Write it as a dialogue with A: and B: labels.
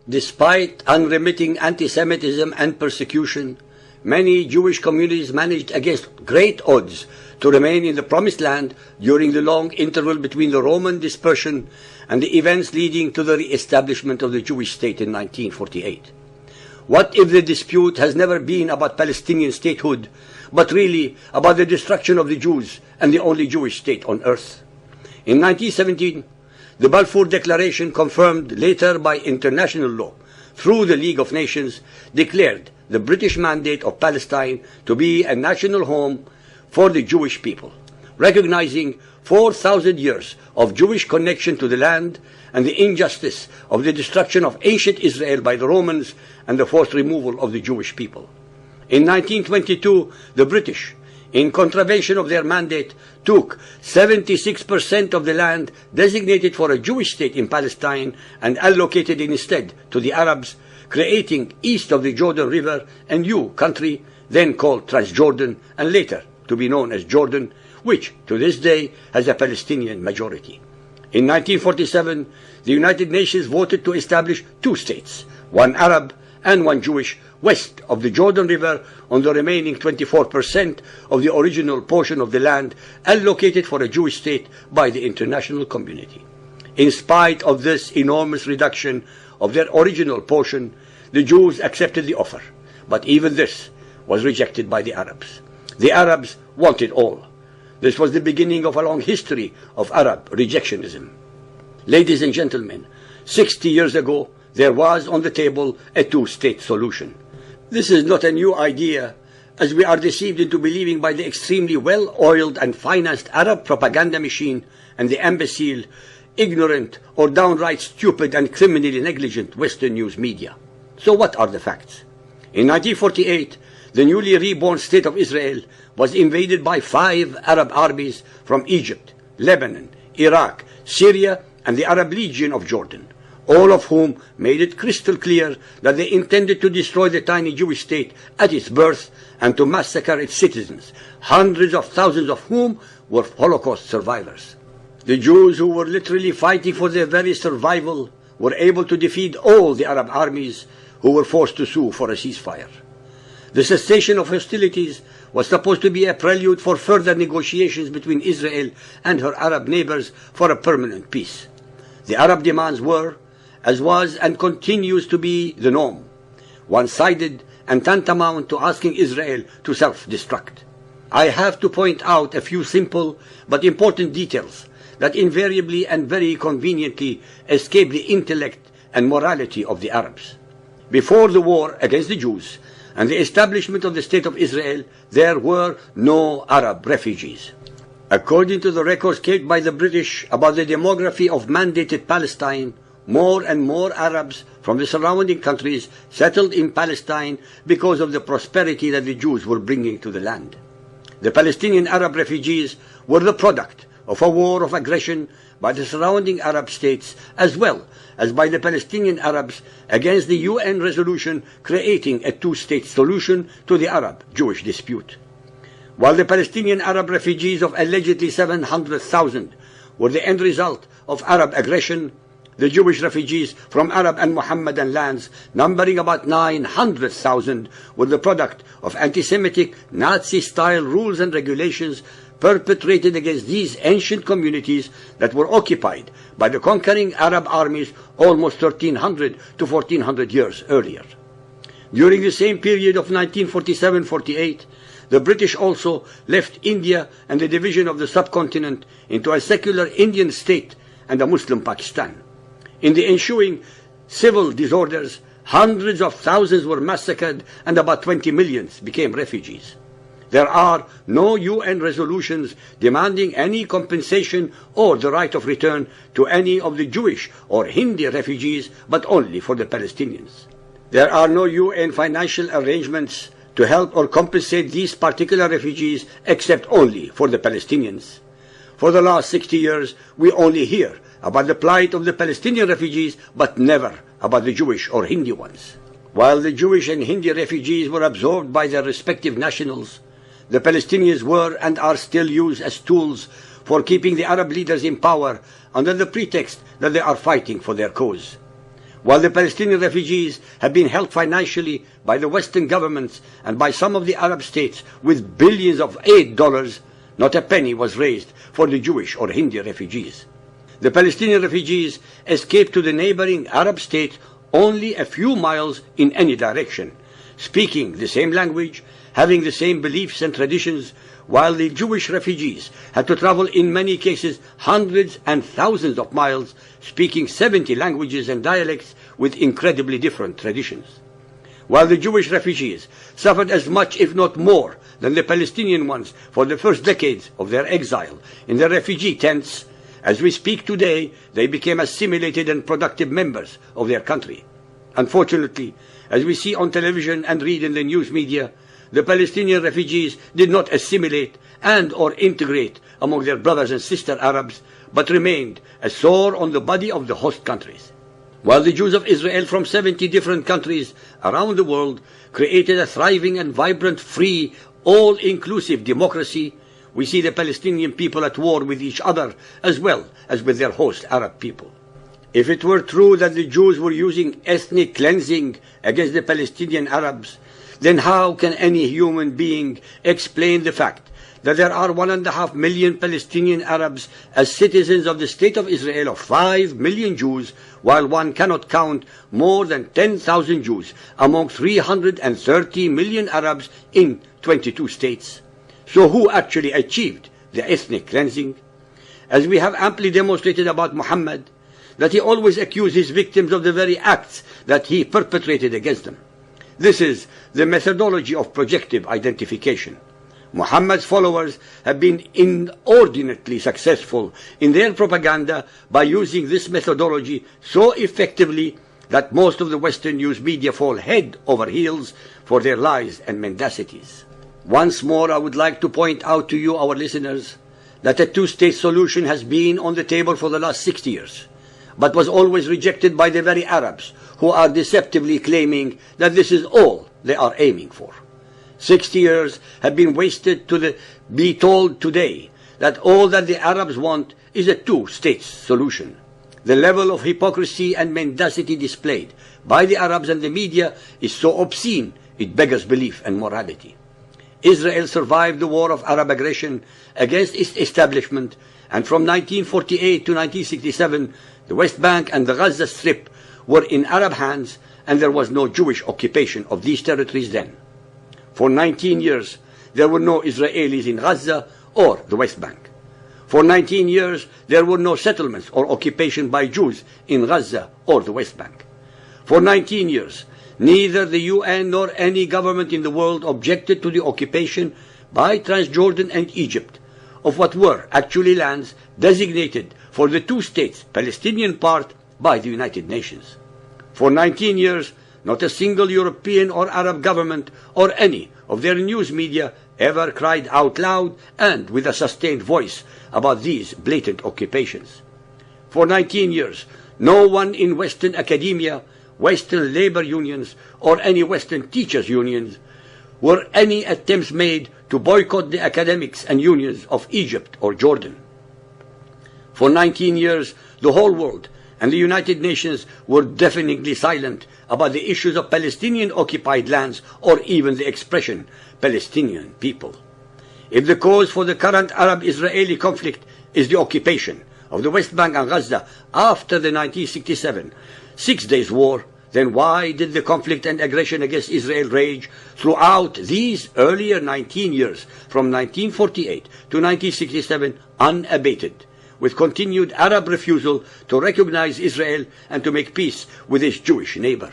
A: Despite unremitting anti-Semitism and persecution, many Jewish communities managed against great odds to remain in the Promised Land during the long interval between the Roman dispersion and the events leading to the re-establishment of the Jewish state in 1948. What if the dispute has never been about Palestinian statehood, but really about the destruction of the Jews and the only Jewish state on earth? In 1917, the Balfour Declaration, confirmed later by international law through the League of Nations, declared the British mandate of Palestine to be a national home for the Jewish people, recognizing 4,000 years of Jewish connection to the land and the injustice of the destruction of ancient Israel by the Romans and the forced removal of the Jewish people. In 1922, the British, in contravention of their mandate, took 76% of the land designated for a Jewish state in Palestine and allocated it instead to the Arabs, creating east of the Jordan River a new country, then called Transjordan and later to be known as Jordan, which to this day has a Palestinian majority. In 1947, the United Nations voted to establish two states, one Arab and one Jewish, west of the Jordan River on the remaining 24% of the original portion of the land allocated for a Jewish state by the international community. In spite of this enormous reduction of their original portion, the Jews accepted the offer, but even this was rejected by the Arabs. The Arabs wanted all. This was the beginning of a long history of Arab rejectionism. Ladies and gentlemen, 60 years ago, there was on the table a two-state solution. This is not a new idea, as we are deceived into believing by the extremely well-oiled and financed Arab propaganda machine and the imbecile, ignorant, or downright stupid and criminally negligent Western news media. So what are the facts? In 1948, the newly reborn State of Israel was invaded by 5 Arab armies from Egypt, Lebanon, Iraq, Syria, and the Arab Legion of Jordan, all of whom made it crystal clear that they intended to destroy the tiny Jewish state at its birth and to massacre its citizens, hundreds of thousands of whom were Holocaust survivors. The Jews, who were literally fighting for their very survival, were able to defeat all the Arab armies who were forced to sue for a ceasefire. The cessation of hostilities was supposed to be a prelude for further negotiations between Israel and her Arab neighbors for a permanent peace. The Arab demands were, as was and continues to be the norm, one-sided and tantamount to asking Israel to self-destruct. I have to point out a few simple but important details that invariably and very conveniently escape the intellect and morality of the Arabs. Before the war against the Jews and the establishment of the State of Israel, there were no Arab refugees. According to the records kept by the British about the demography of mandated Palestine, more and more Arabs from the surrounding countries settled in Palestine because of the prosperity that the Jews were bringing to the land. The Palestinian Arab refugees were the product of a war of aggression by the surrounding Arab states as well as by the Palestinian Arabs against the UN resolution creating a two-state solution to the Arab-Jewish dispute. While the Palestinian Arab refugees of allegedly 700,000 were the end result of Arab aggression, the Jewish refugees from Arab and Mohammedan lands, numbering about 900,000, were the product of anti-Semitic, Nazi-style rules and regulations perpetrated against these ancient communities that were occupied by the conquering Arab armies almost 1,300 to 1,400 years earlier. During the same period of 1947-48, the British also left India and the division of the subcontinent into a secular Indian state and a Muslim Pakistan. In the ensuing civil disorders, hundreds of thousands were massacred and about 20 million became refugees. There are no UN resolutions demanding any compensation or the right of return to any of the Jewish or Hindi refugees, but only for the Palestinians. There are no UN financial arrangements to help or compensate these particular refugees except only for the Palestinians. For the last 60 years, we only hear about the plight of the Palestinian refugees, but never about the Jewish or Hindi ones. While the Jewish and Hindi refugees were absorbed by their respective nationals, the Palestinians were and are still used as tools for keeping the Arab leaders in power under the pretext that they are fighting for their cause. While the Palestinian refugees have been helped financially by the Western governments and by some of the Arab states with billions of aid dollars, not a penny was raised for the Jewish or Hindi refugees. The Palestinian refugees escaped to the neighboring Arab states only a few miles in any direction, speaking the same language, having the same beliefs and traditions, while the Jewish refugees had to travel in many cases hundreds and thousands of miles, speaking 70 languages and dialects with incredibly different traditions. While the Jewish refugees suffered as much, if not more, than the Palestinian ones for the first decades of their exile in the refugee tents, as we speak today, they became assimilated and productive members of their country. Unfortunately, as we see on television and read in the news media, the Palestinian refugees did not assimilate and or integrate among their brothers and sister Arabs, but remained a sore on the body of the host countries. While the Jews of Israel from 70 different countries around the world created a thriving and vibrant, free, all-inclusive democracy, we see the Palestinian people at war with each other as well as with their host Arab people. If it were true that the Jews were using ethnic cleansing against the Palestinian Arabs, then how can any human being explain the fact that there are 1.5 million Palestinian Arabs as citizens of the State of Israel of 5 million Jews, while one cannot count more than 10,000 Jews among 330 million Arabs in 22 states? So who actually achieved the ethnic cleansing? As we have amply demonstrated about Muhammad, that he always accused his victims of the very acts that he perpetrated against them. This is the methodology of projective identification. Muhammad's followers have been inordinately successful in their propaganda by using this methodology so effectively that most of the Western news media fall head over heels for their lies and mendacities. Once more, I would like to point out to you, our listeners, that a two-state solution has been on the table for the last 60 years, but was always rejected by the very Arabs, who are deceptively claiming that this is all they are aiming for. 60 years have been wasted to be told today that all that the Arabs want is a two-state solution. The level of hypocrisy and mendacity displayed by the Arabs and the media is so obscene it beggars belief and morality. Israel survived the war of Arab aggression against its establishment, and from 1948 to 1967, the West Bank and the Gaza Strip were in Arab hands, and there was no Jewish occupation of these territories then. For 19 years, there were no Israelis in Gaza or the West Bank. For 19 years, there were no settlements or occupation by Jews in Gaza or the West Bank. For 19 years, neither the UN nor any government in the world objected to the occupation by Transjordan and Egypt of what were actually lands designated for the two states, Palestinian part, by the United Nations. For 19 years, not a single European or Arab government or any of their news media ever cried out loud and with a sustained voice about these blatant occupations. For 19 years, no one in Western academia, Western labor unions, or any Western teachers' unions were any attempts made to boycott the academics and unions of Egypt or Jordan. For 19 years, the whole world and the United Nations were deafeningly silent about the issues of Palestinian-occupied lands or even the expression Palestinian people. If the cause for the current Arab-Israeli conflict is the occupation of the West Bank and Gaza after the 1967 Six Days War, then why did the conflict and aggression against Israel rage throughout these earlier 19 years, from 1948 to 1967, unabated, with continued Arab refusal to recognize Israel and to make peace with its Jewish neighbor?